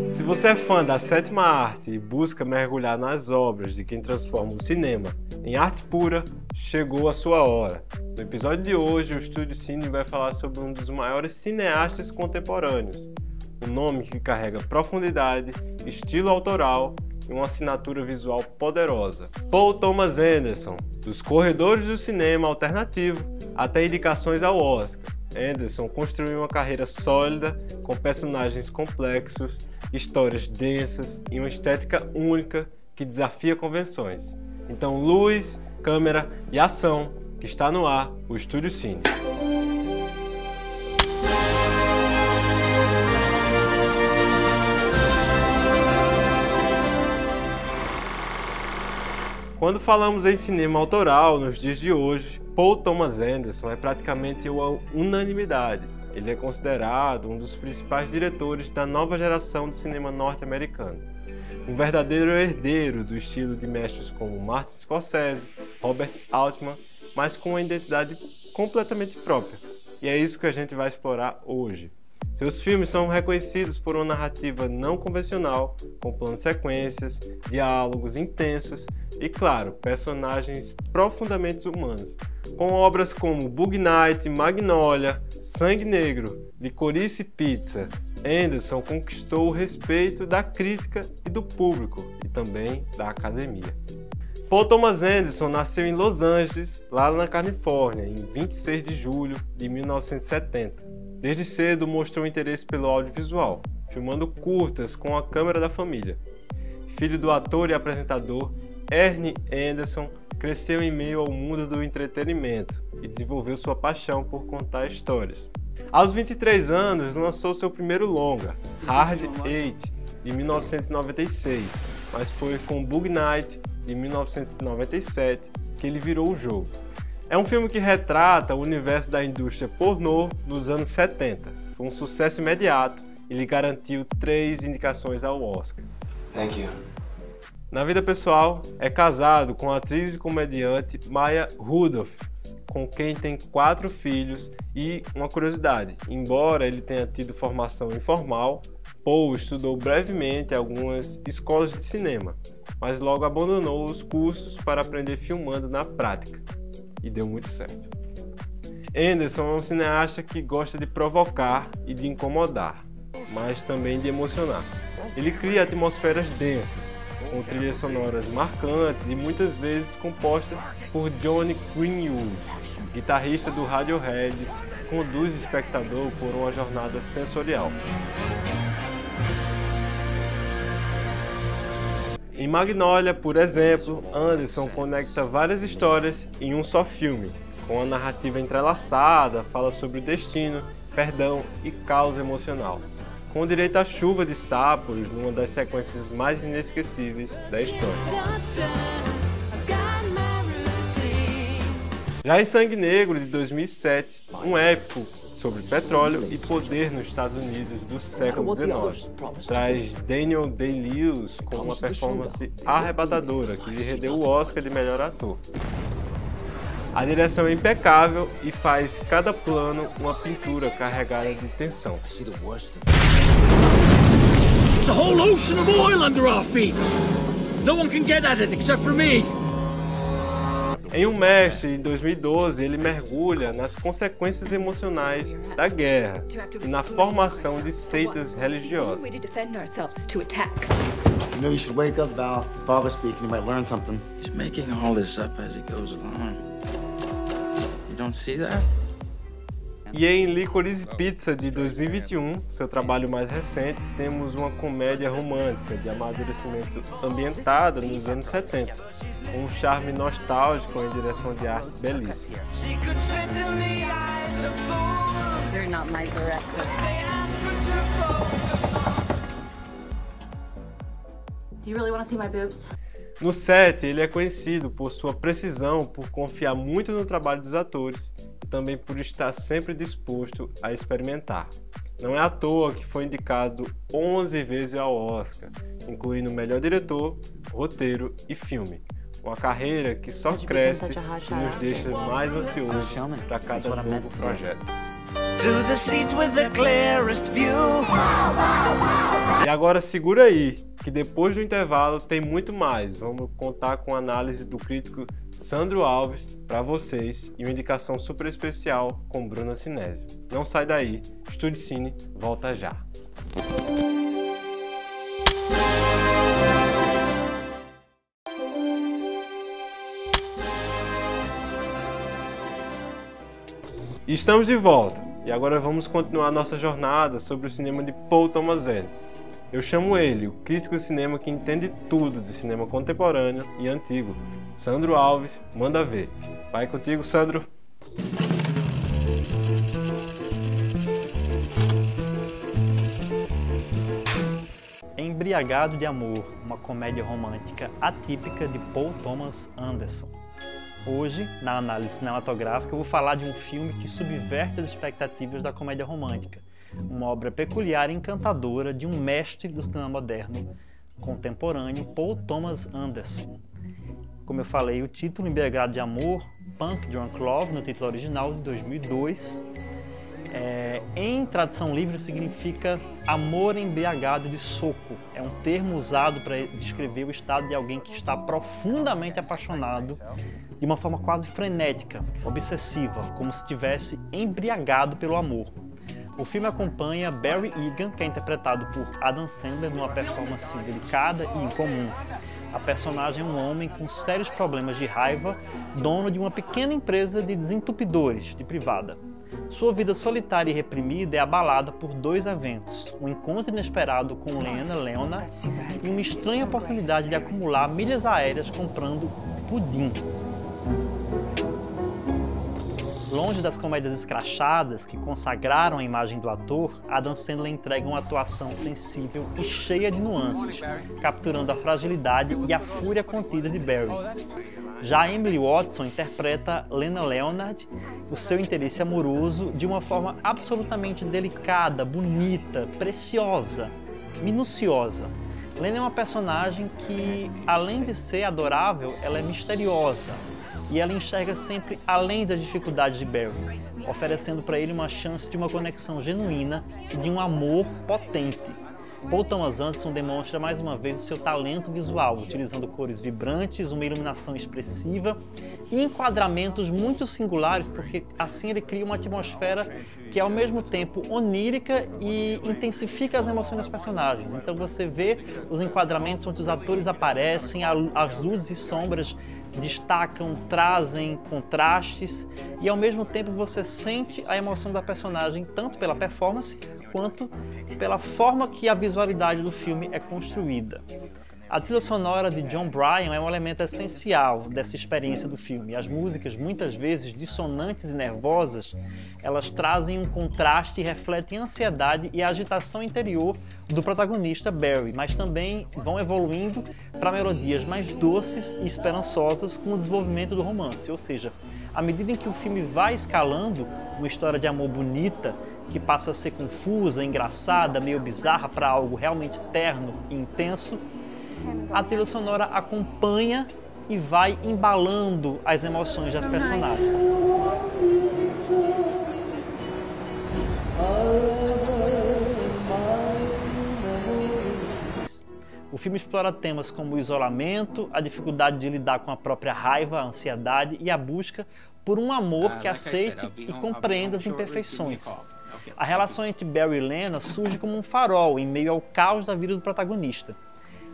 Se você é fã da sétima arte e busca mergulhar nas obras de quem transforma o cinema em arte pura, chegou a sua hora. No episódio de hoje, o Estúdio Cine vai falar sobre um dos maiores cineastas contemporâneos, um nome que carrega profundidade, estilo autoral e uma assinatura visual poderosa. Paul Thomas Anderson, dos corredores do cinema alternativo até indicações ao Oscar. Anderson construiu uma carreira sólida, com personagens complexos, histórias densas e uma estética única que desafia convenções. Então, luz, câmera e ação, que está no ar, o Estúdio Cine. Quando falamos em cinema autoral, nos dias de hoje, Paul Thomas Anderson é praticamente uma unanimidade. Ele é considerado um dos principais diretores da nova geração do cinema norte-americano. Um verdadeiro herdeiro do estilo de mestres como Martin Scorsese, Robert Altman, mas com uma identidade completamente própria. E é isso que a gente vai explorar hoje. Seus filmes são reconhecidos por uma narrativa não convencional, com planos sequências, diálogos intensos e, claro, personagens profundamente humanos. Com obras como Bug Night, Magnolia, Sangue Negro, Licorice Pizza, Anderson conquistou o respeito da crítica e do público, e também da academia. Paul Thomas Anderson nasceu em Los Angeles, lá na Califórnia, em 26 de julho de 1970. Desde cedo mostrou interesse pelo audiovisual, filmando curtas com a câmera da família. Filho do ator e apresentador Ernie Anderson, cresceu em meio ao mundo do entretenimento e desenvolveu sua paixão por contar histórias. Aos 23 anos, lançou seu primeiro longa, Hard Eight, de 1996, mas foi com Bug Night, de 1997, que ele virou o jogo. É um filme que retrata o universo da indústria pornô nos anos 70. Foi um sucesso imediato e lhe garantiu 3 indicações ao Oscar. Thank you. Na vida pessoal, é casado com a atriz e comediante Maya Rudolph, com quem tem 4 filhos e uma curiosidade, embora ele tenha tido formação informal, Paul estudou brevemente em algumas escolas de cinema, mas logo abandonou os cursos para aprender filmando na prática. E deu muito certo. Anderson é um cineasta que gosta de provocar e de incomodar, mas também de emocionar. Ele cria atmosferas densas, com trilhas sonoras marcantes e muitas vezes compostas por Johnny Greenwood, guitarrista do Radiohead, que conduz o espectador por uma jornada sensorial. Em Magnolia, por exemplo, Anderson conecta várias histórias em um só filme, com a narrativa entrelaçada, fala sobre o destino, perdão e caos emocional, com direito à chuva de sapos numa das sequências mais inesquecíveis da história. Já em Sangue Negro, de 2007, um épico sobre petróleo e poder nos Estados Unidos do século XIX. Traz Daniel Day-Lewis com uma performance arrebatadora que lhe rendeu o Oscar de melhor ator. A direção é impecável e faz cada plano uma pintura carregada de tensão. There's a whole ocean of oil under our feet. No one can get at it except for me. Em Um Mestre, em 2012, ele mergulha nas consequências emocionais da guerra e na formação de seitas religiosas. You know you should wake up, Val. Your father's speaking, you might learn something. He's making all this up as he goes along. You don't see that? E em Licorice Pizza, de 2021, seu trabalho mais recente, temos uma comédia romântica de amadurecimento ambientada nos anos 70, com um charme nostálgico em direção de arte belíssima. You're not my director. Do you really want to see my boobs? No set, ele é conhecido por sua precisão, por confiar muito no trabalho dos atores e também por estar sempre disposto a experimentar. Não é à toa que foi indicado 11 vezes ao Oscar incluindo melhor diretor, roteiro e filme. Uma carreira que só cresce e nos deixa mais ansiosos para cada novo projeto. E agora segura aí, que depois do intervalo tem muito mais. Vamos contar com a análise do crítico Sandro Alves para vocês e uma indicação super especial com Bruna Sinésio. Não sai daí, Estúdio Cine volta já. Estamos de volta e agora vamos continuar nossa jornada sobre o cinema de Paul Thomas Anderson. Eu chamo ele, o crítico de cinema que entende tudo de cinema contemporâneo e antigo. Sandro Alves, manda ver. Vai contigo, Sandro. Embriagado de Amor, uma comédia romântica atípica de Paul Thomas Anderson. Hoje, na análise cinematográfica, eu vou falar de um filme que subverte as expectativas da comédia romântica, uma obra peculiar e encantadora de um mestre do cinema moderno contemporâneo, Paul Thomas Anderson. Como eu falei, o título Embriagado de Amor, Punk Drunk Love, no título original de 2002, em tradução livre significa amor embriagado de soco. É um termo usado para descrever o estado de alguém que está profundamente apaixonado de uma forma quase frenética, obsessiva, como se estivesse embriagado pelo amor. O filme acompanha Barry Egan, que é interpretado por Adam Sandler numa performance delicada e incomum. A personagem é um homem com sérios problemas de raiva, dono de uma pequena empresa de desentupidores de privada. Sua vida solitária e reprimida é abalada por dois eventos: um encontro inesperado com Lena Leonard e uma estranha oportunidade de acumular milhas aéreas comprando pudim. Longe das comédias escrachadas que consagraram a imagem do ator, Adam Sandler entrega uma atuação sensível e cheia de nuances, capturando a fragilidade e a fúria contida de Barry. Já Emily Watson interpreta Lena Leonard, o seu interesse amoroso, de uma forma absolutamente delicada, bonita, preciosa, minuciosa. Lena é uma personagem que, além de ser adorável, ela é misteriosa. E ela enxerga sempre além das dificuldades de Barry, oferecendo para ele uma chance de uma conexão genuína e de um amor potente. Paul Thomas Anderson demonstra mais uma vez o seu talento visual, utilizando cores vibrantes, uma iluminação expressiva e enquadramentos muito singulares, porque assim ele cria uma atmosfera que é ao mesmo tempo onírica e intensifica as emoções dos personagens. Então você vê os enquadramentos onde os atores aparecem, as luzes e sombras destacam, trazem contrastes e ao mesmo tempo você sente a emoção da personagem tanto pela performance quanto pela forma que a visualidade do filme é construída. A trilha sonora de John Bryan é um elemento essencial dessa experiência do filme. As músicas, muitas vezes dissonantes e nervosas, elas trazem um contraste e refletem a ansiedade e a agitação interior do protagonista Barry, mas também vão evoluindo para melodias mais doces e esperançosas com o desenvolvimento do romance. Ou seja, à medida em que o filme vai escalando uma história de amor bonita, que passa a ser confusa, engraçada, meio bizarra para algo realmente terno e intenso, a trilha sonora acompanha e vai embalando as emoções das personagens. O filme explora temas como o isolamento, a dificuldade de lidar com a própria raiva, a ansiedade e a busca por um amor que aceite e compreenda as imperfeições. A relação entre Barry e Lena surge como um farol em meio ao caos da vida do protagonista.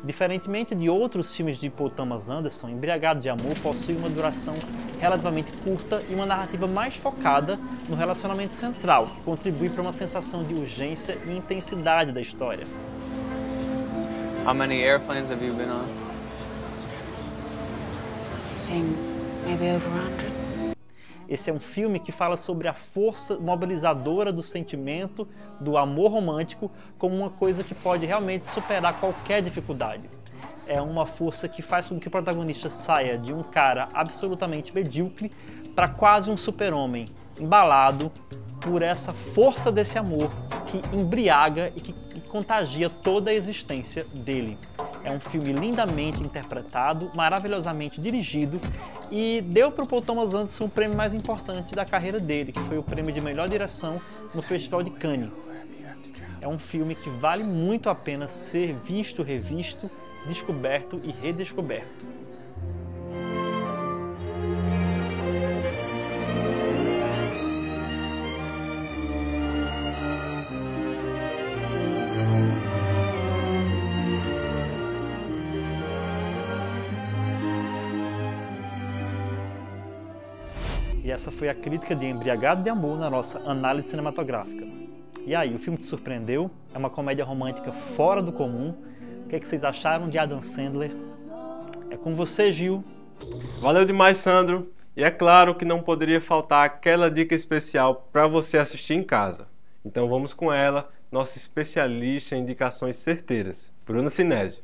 Diferentemente de outros filmes de Paul Thomas Anderson, Embriagado de Amor possui uma duração relativamente curta e uma narrativa mais focada no relacionamento central, que contribui para uma sensação de urgência e intensidade da história. How many airplanes have you been on? Saying maybe over 100. Esse é um filme que fala sobre a força mobilizadora do sentimento, do amor romântico, como uma coisa que pode realmente superar qualquer dificuldade. É uma força que faz com que o protagonista saia de um cara absolutamente medíocre para quase um super-homem, embalado por essa força desse amor que embriaga e que contagia toda a existência dele. É um filme lindamente interpretado, maravilhosamente dirigido e deu para o Paul Thomas Anderson o prêmio mais importante da carreira dele, que foi o prêmio de melhor direção no Festival de Cannes. É um filme que vale muito a pena ser visto, revisto, descoberto e redescoberto. E essa foi a crítica de Embriagado de Amor na nossa análise cinematográfica. E aí, o filme te surpreendeu? É uma comédia romântica fora do comum? O que é que vocês acharam de Adam Sandler? É com você, Gil. Valeu demais, Sandro. E é claro que não poderia faltar aquela dica especial para você assistir em casa. Então vamos com ela, nossa especialista em indicações certeiras, Bruna Sinésio.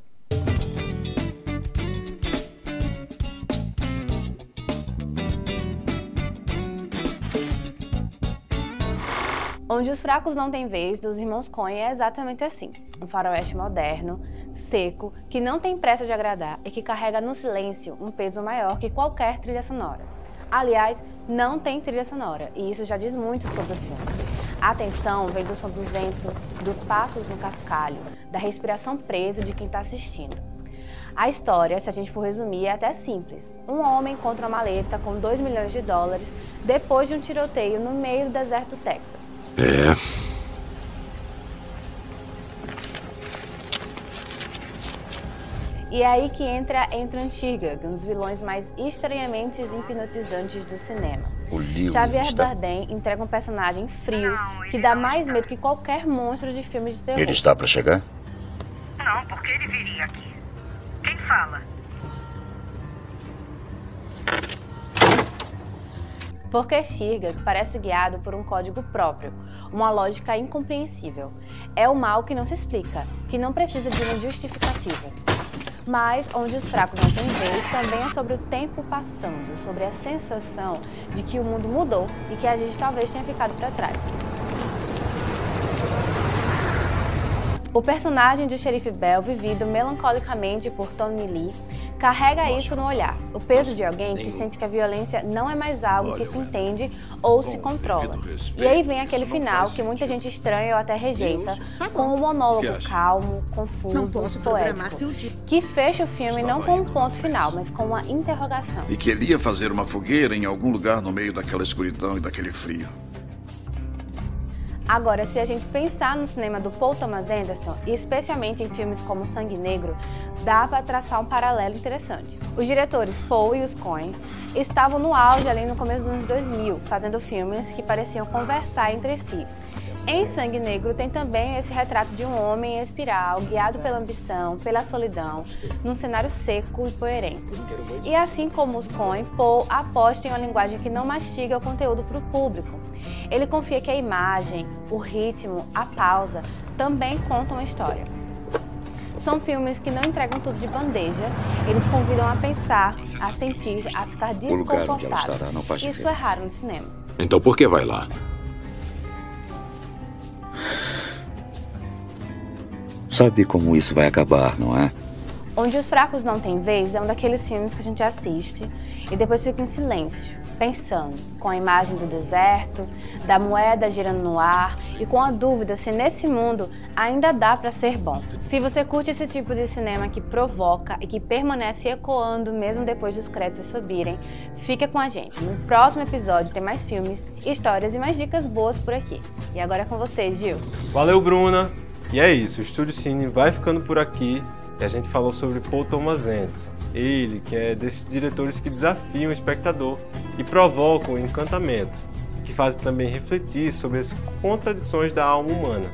Onde os Fracos Não Têm Vez, dos irmãos Coen, é exatamente assim. Um faroeste moderno, seco, que não tem pressa de agradar e que carrega no silêncio um peso maior que qualquer trilha sonora. Aliás, não tem trilha sonora, e isso já diz muito sobre o filme. A atenção vem do som do vento, dos passos no cascalho, da respiração presa de quem está assistindo. A história, se a gente for resumir, é até simples. Um homem encontra uma maleta com $2 milhões depois de um tiroteio no meio do deserto do Texas. E é aí que entra Anton Chigurh, um dos vilões mais estranhamente hipnotizantes do cinema. Javier Bardem entrega um personagem frio que dá mais medo que qualquer monstro de filmes de terror. Ele está para chegar? Não, porque ele viria aqui. Quem fala? Porque Chigurh parece guiado por um código próprio, uma lógica incompreensível. É o mal que não se explica, que não precisa de uma justificativa. Mas Onde os Fracos Não Têm Vez também é sobre o tempo passando, sobre a sensação de que o mundo mudou e que a gente talvez tenha ficado para trás. O personagem de Sheriff Bell, vivido melancolicamente por Tommy Lee, carrega isso no olhar, o peso de alguém que sente que a violência não é mais algo que se entende ou se controla. E aí vem aquele final que muita gente estranha ou até rejeita, com um monólogo calmo, confuso, poético, que fecha o filme não com um ponto final, mas com uma interrogação. E que ele ia fazer uma fogueira em algum lugar no meio daquela escuridão e daquele frio. Agora, se a gente pensar no cinema do Paul Thomas Anderson, e especialmente em filmes como Sangue Negro, dá para traçar um paralelo interessante. Os diretores Paul e os Coen estavam no auge ali no começo dos anos 2000, fazendo filmes que pareciam conversar entre si. Em Sangue Negro tem também esse retrato de um homem em espiral, guiado pela ambição, pela solidão, num cenário seco e poerento. E assim como os Coen, Paul aposta em uma linguagem que não mastiga o conteúdo para o público. Ele confia que a imagem, o ritmo, a pausa também contam a história. São filmes que não entregam tudo de bandeja, eles convidam a pensar, a sentir, a ficar desconfortável. Isso é raro no cinema. Então por que vai lá? Sabe como isso vai acabar, não é? Onde os Fracos Não Têm Vez é um daqueles filmes que a gente assiste e depois fica em silêncio, pensando, com a imagem do deserto, da moeda girando no ar e com a dúvida se nesse mundo ainda dá para ser bom. Se você curte esse tipo de cinema que provoca e que permanece ecoando mesmo depois dos créditos subirem, fica com a gente. No próximo episódio tem mais filmes, histórias e mais dicas boas por aqui. E agora é com você, Gil. Valeu, Bruna! E é isso, o Estúdio Cine vai ficando por aqui e a gente falou sobre Paul Thomas Anderson. Ele, que é desses diretores que desafiam o espectador e provocam o encantamento, que fazem também refletir sobre as contradições da alma humana.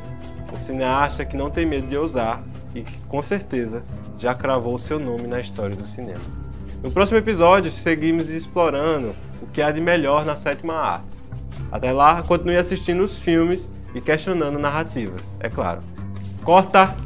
Um cineasta que não tem medo de ousar e que, com certeza, já cravou seu nome na história do cinema. No próximo episódio, seguimos explorando o que há de melhor na sétima arte. Até lá, continue assistindo os filmes e questionando narrativas, é claro. Corta!